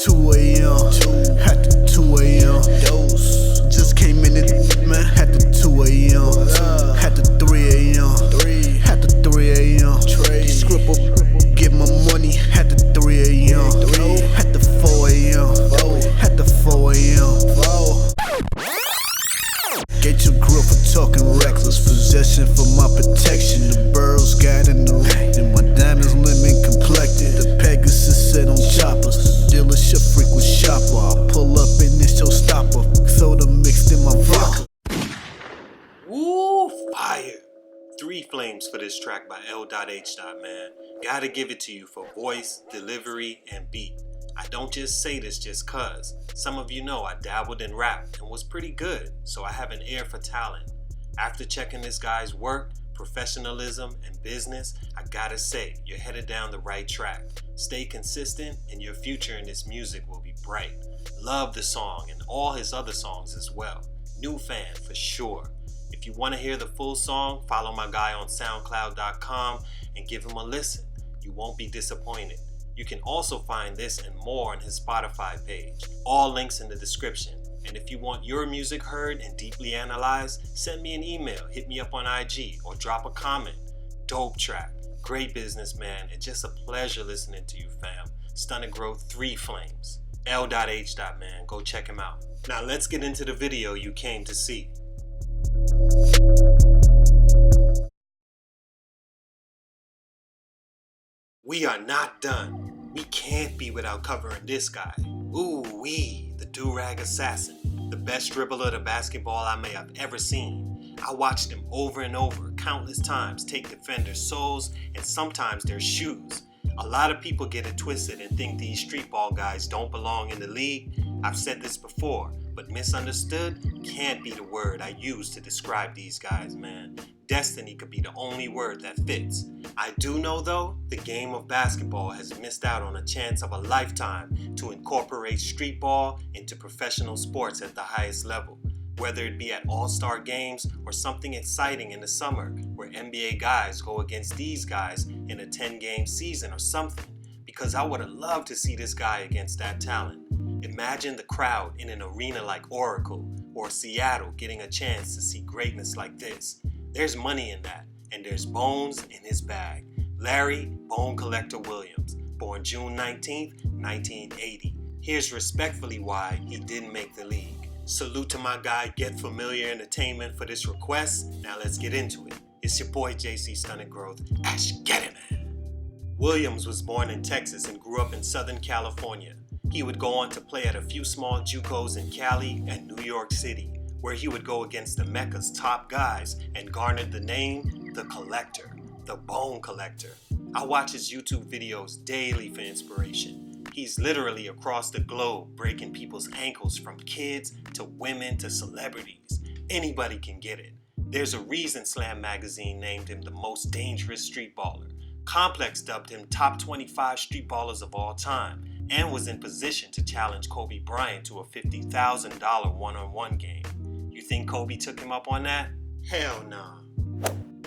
2 a.m. Had to 2 a.m. Dose. Just came in it, man. Had to 2 a.m. Had to 3 a.m. Had to 3 a.m. Scribble, get my money. Had to 3 a.m. Had to 4 a.m. Had to 4 a.m. Get your grip for talking reckless. Possession for my protection. The burrows got in the and my diamonds lemon complected. The Pegasus sit on choppers. Dealership freak with shopper. I pull up and it's your stopper. Soda mixed in my vodka. Woo, fire! 3 flames for this track by L.H, man. Gotta give it to you for voice, delivery, and beat. I don't just say this just cuz. Some of you know I dabbled in rap and was pretty good, so I have an ear for talent. After checking this guy's work, professionalism, and business, I gotta say, you're headed down the right track. Stay consistent and your future in this music will be bright. Love the song and all his other songs as well. New fan for sure. If you want to hear the full song, follow my guy on SoundCloud.com and give him a listen. You won't be disappointed. You can also find this and more on his Spotify page. All links in the description. And if you want your music heard and deeply analyzed, send me an email, hit me up on IG, or drop a comment. Dope track, great businessman, and just a pleasure listening to you, fam. Stunted Growth, 3 flames. L.H, man, go check him out. Now let's get into the video you came to see. We are not done. We can't be without covering this guy. Ooh-wee, the do-rag assassin. The best dribbler of basketball I may have ever seen. I watched him over and over, countless times, take defenders' souls and sometimes their shoes. A lot of people get it twisted and think these streetball guys don't belong in the league. I've said this before, but misunderstood can't be the word I use to describe these guys, man. Destiny could be the only word that fits. I do know though, the game of basketball has missed out on a chance of a lifetime to incorporate streetball into professional sports at the highest level. Whether it be at all-star games or something exciting in the summer where NBA guys go against these guys in a 10-game season or something. Because I would have loved to see this guy against that talent. Imagine the crowd in an arena like Oracle or Seattle getting a chance to see greatness like this. There's money in that, and there's bones in his bag. Larry Bone Collector Williams, born June 19th, 1980. Here's respectfully why he didn't make the league. Salute to my guy Get Familiar Entertainment for this request. Now let's get into it. It's your boy JC Stunted Growth. Ash, get it, man. Williams was born in Texas and grew up in Southern California. He would go on to play at a few small JUCOs in Cali and New York City, where he would go against the Mecca's top guys and garnered the name The Collector, the Bone Collector. I watch his YouTube videos daily for inspiration. He's literally across the globe breaking people's ankles from kids to women to celebrities. Anybody can get it. There's a reason Slam Magazine named him the most dangerous streetballer. Complex dubbed him top 25 streetballers of all time and was in position to challenge Kobe Bryant to a $50,000 one-on-one game. You think Kobe took him up on that? Hell nah.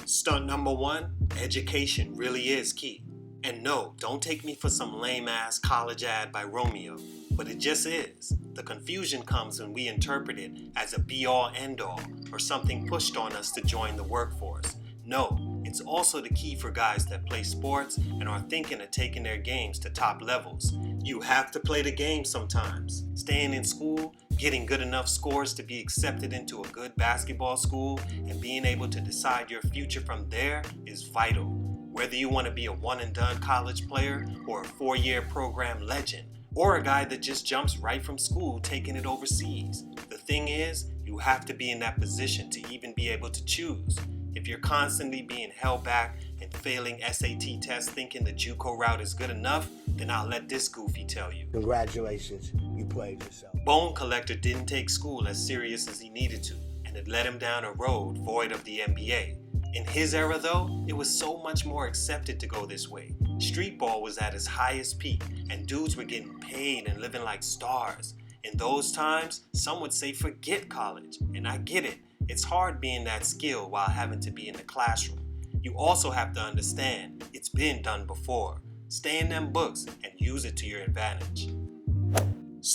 Stunt number 1, education really is key. And no, don't take me for some lame-ass college ad by Romeo, but it just is. The confusion comes when we interpret it as a be-all, end-all, or something pushed on us to join the workforce. No, it's also the key for guys that play sports and are thinking of taking their games to top levels. You have to play the game sometimes. Staying in school, getting good enough scores to be accepted into a good basketball school, and being able to decide your future from there is vital. Whether you want to be a one-and-done college player or a 4-year program legend, or a guy that just jumps right from school taking it overseas. The thing is, you have to be in that position to even be able to choose. If you're constantly being held back and failing SAT tests thinking the JUCO route is good enough, then I'll let this goofy tell you. Congratulations, you played yourself. Bone Collector didn't take school as serious as he needed to, and it led him down a road void of the NBA. In his era though, it was so much more accepted to go this way. Streetball was at its highest peak, and dudes were getting paid and living like stars. In those times, some would say forget college, and I get it. It's hard being that skilled while having to be in the classroom. You also have to understand, it's been done before. Stay in them books and use it to your advantage.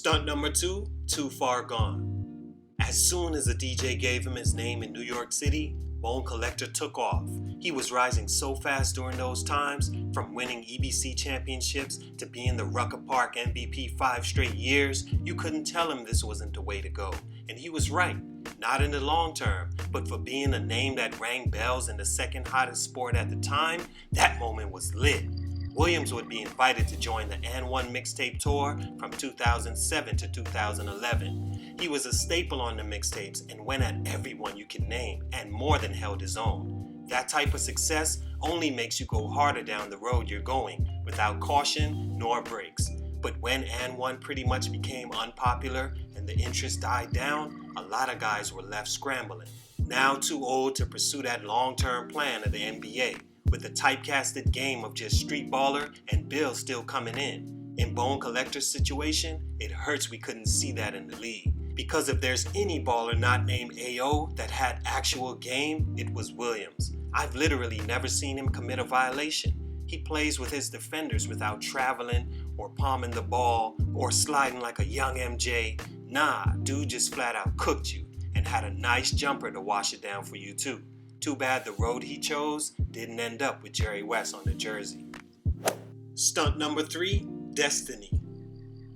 Stunt number 2, Too Far Gone. As soon as the DJ gave him his name in New York City, Bone Collector took off. He was rising so fast during those times, from winning EBC championships to being the Rucker Park MVP 5 straight years, you couldn't tell him this wasn't the way to go. And he was right. Not in the long term, but for being a name that rang bells in the second hottest sport at the time, that moment was lit. Williams would be invited to join the &1 mixtape tour from 2007 to 2011. He was a staple on the mixtapes and went at everyone you can name and more than held his own. That type of success only makes you go harder down the road you're going without caution nor brakes. But when &1 pretty much became unpopular and the interest died down, a lot of guys were left scrambling. Now too old to pursue that long-term plan of the NBA, with the typecasted game of just Streetballer and Bill still coming in. In Bone Collector's situation, it hurts we couldn't see that in the league. Because if there's any baller not named AO that had actual game, it was Williams. I've literally never seen him commit a violation. He plays with his defenders without traveling or palming the ball or sliding like a young MJ. Nah, dude just flat out cooked you and had a nice jumper to wash it down for you too. Too bad the road he chose didn't end up with Jerry West on the jersey. Stunt number 3, Destiny.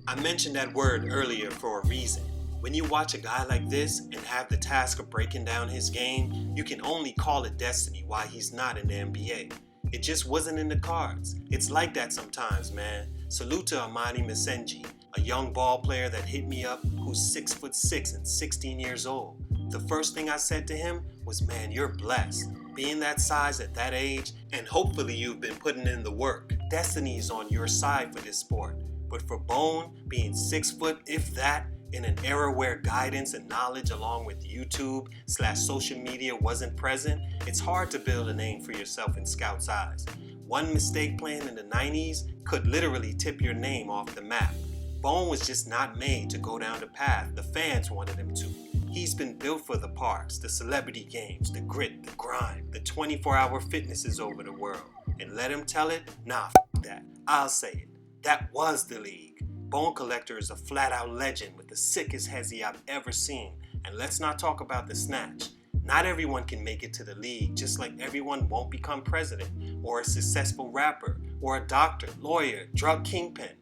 I mentioned that word earlier for a reason. When you watch a guy like this and have the task of breaking down his game, you can only call it destiny why he's not in the NBA. It just wasn't in the cards. It's like that sometimes, man. Salute to Amani Masenji, a young ball player that hit me up who's 6'6" and 16 years old. The first thing I said to him was, man, you're blessed. Being that size at that age, and hopefully you've been putting in the work. Destiny is on your side for this sport. But for Bone, being 6 foot, if that, in an era where guidance and knowledge along with YouTube/social media wasn't present, it's hard to build a name for yourself in scouts' eyes. One mistake playing in the 90s could literally tip your name off the map. Bone was just not made to go down the path the fans wanted him to. He's been built for the parks, the celebrity games, the grit, the grind, the 24-hour fitnesses over the world. And let him tell it? Nah, f that. I'll say it. That was the league. Bone Collector is a flat-out legend with the sickest hezzy I've ever seen. And let's not talk about the snatch. Not everyone can make it to the league, just like everyone won't become president, or a successful rapper, or a doctor, lawyer, drug kingpin.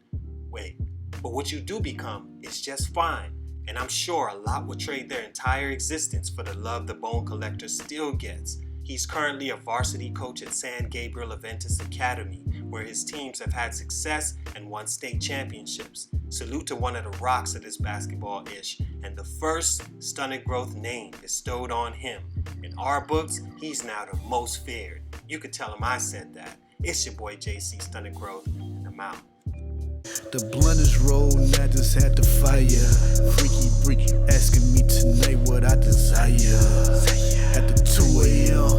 Wait, but what you do become is just fine. And I'm sure a lot would trade their entire existence for the love the Bone Collector still gets. He's currently a varsity coach at San Gabriel Adventist Academy, where his teams have had success and won state championships. Salute to one of the rocks of this basketball-ish, and the first Stunted Growth name bestowed on him. In our books, he's now the most feared. You could tell him I said that. It's your boy JC Stunted Growth, and I'm out. The blunt is rolled and I just had to fire. Freaky, asking me tonight what I desire. At the 2 a.m.